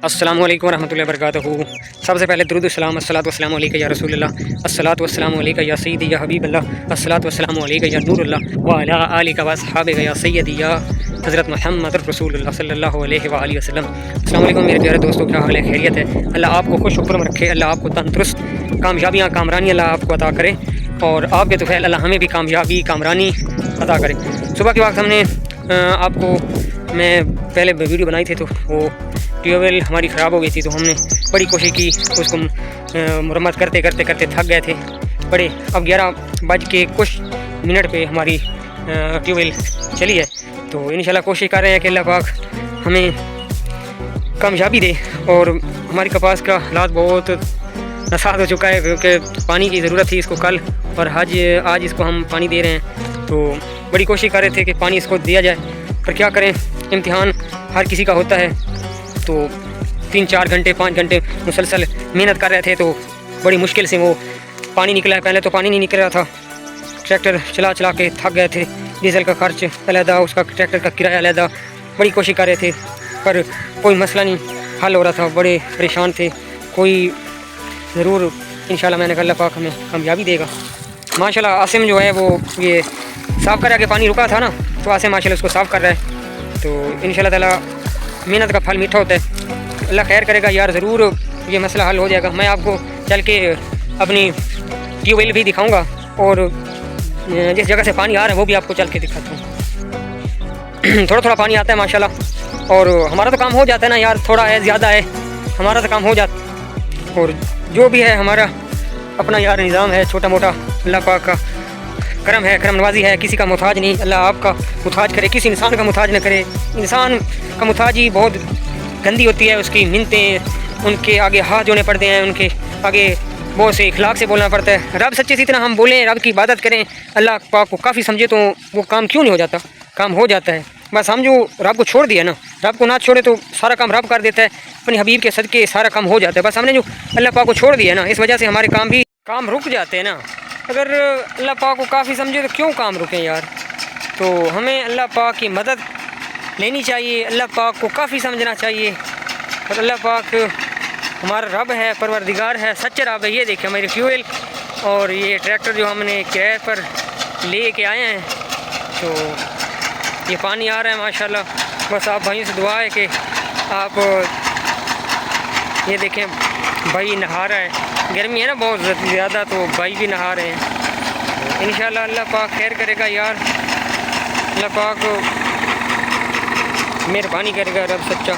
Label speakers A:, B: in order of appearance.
A: अस्सलामु अलैकुम वरहमतुल्लाहि वबरकातुहू। सबसे पहले दुरूद सलाम अस्सलातु वस्सलामु अलैका या रसूलल्लाह, अस्सलातु वस्सलामु अलैका या सय्यदी या हबीबल्लाह, अस्सलातु वस्सलामु अलैका या नूरुल्लाह व अला आलिका व अस्हाबिका या सय्यदी या हज़रत मुहम्मद रसूलुल्लाह सल्लल्लाहु अलैहि व आलिहि वसल्लम। अस्सलामु अलैकुम मेरे प्यारे दोस्तों, क्या हाल है? खैरियत है? अल्लाह आपको खुश उपरम रखे, अल्लाह आपको तंदुरुस्त कामयाबियाँ कामरानी अल्लाह आपको अता करे और आपके तुफ़ैल अल्लाह हमें भी कामयाबी कामरानी अता करे। सुबह के वक्त हमने आपको मैं पहले वीडियो बनाई थी तो वो ट्यूबवेल हमारी ख़राब हो गई थी, तो हमने बड़ी कोशिश की उसको मरम्मत करते करते करते थक गए थे बड़े। अब 11 बज के कुछ पे हमारी ट्यूबवेल चली है, तो इंशाल्लाह कोशिश कर रहे हैं कि अल्लाह पाक हमें कामयाबी दे। और हमारी कपास का हालात बहुत नसात हो चुका है क्योंकि पानी की ज़रूरत थी इसको कल, और आज इसको हम पानी दे रहे हैं। तो बड़ी कोशिश कर रहे थे कि पानी इसको दिया जाए, पर क्या करें, इम्तिहान हर किसी का होता है। तो 3-4 घंटे 5 घंटे मुसलसल मेहनत कर रहे थे, तो बड़ी मुश्किल से वो पानी निकला है। पहले तो पानी नहीं निकल रहा था, ट्रैक्टर चला चला के थक गए थे, डीजल का खर्च अलहदा, उसका ट्रैक्टर का किराया अलहदा। बड़ी कोशिश कर रहे थे पर कोई मसला नहीं हल हो रहा था, बड़े परेशान थे। कोई ज़रूर इंशाल्लाह मैंने कहा अल्लाह पाक हमें कामयाबी देगा। माशाल्लाह आसिम जो है वो ये साफ़ कर रहा है कि पानी रुका था ना, तो आसिम माशाल्लाह उसको साफ़ कर रहा है। तो इंशाल्लाह ताला मेहनत का फल मीठा होता है, अल्लाह खैर करेगा यार, ज़रूर ये मसला हल हो जाएगा। मैं आपको चल के अपनी ट्यूबवेल भी दिखाऊंगा और जिस जगह से पानी आ रहा है वो भी आपको चल के दिखाता हूँ। थोड़ा थोड़ा पानी आता है माशाल्लाह, और हमारा तो काम हो जाता है ना यार, थोड़ा है ज़्यादा है हमारा तो काम हो जाता। और जो भी है हमारा अपना यार निज़ाम है छोटा मोटा, अल्लाह पाक का करम है, करम नवाजी है, किसी का मुताज नहीं। अल्लाह आपका मुताज करे, किसी इंसान का मुताज न करे। इंसान का मुताजी बहुत गंदी होती है, उसकी मिन्नतें उनके आगे हाथ जोड़ने पड़ते हैं, उनके आगे बहुत से इखलाक से बोलना पड़ता है। रब सच्चे से इतना हम बोलें, रब की इबादत करें, अल्लाह पाक को काफ़ी समझे तो वो काम क्यों नहीं हो जाता? काम हो जाता है। बस हम जो रब को छोड़ दिया ना, रब को ना छोड़े तो सारा काम रब कर देता है, अपने हबीब के सदके सारा काम हो जाता है। बस हमने जो अल्लाह पाक को छोड़ दिया ना, इस वजह से हमारे काम रुक जाते हैं ना। अगर अल्लाह पाक को काफ़ी समझे तो क्यों काम रुकें यार? तो हमें अल्लाह पाक की मदद लेनी चाहिए, अल्लाह पाक को काफ़ी समझना चाहिए। और अल्लाह पाक हमारा रब है, परवरदिगार है, सच्चा रब है। ये देखिए हमारी फ्यूल और ये ट्रैक्टर जो हमने किराए पर ले के आए हैं, तो ये पानी आ रहा है माशाल्लाह। बस आप भाइयों से दुआ है कि आप ये देखें, भाई नहा रहा है, गर्मी है ना बहुत ज़्यादा, तो भाई भी नहा रहे हैं। इंशाल्लाह अल्लाह पाक खैर करेगा यार, अल्लाह पाक मेहरबानी करेगा, रब सच्चा।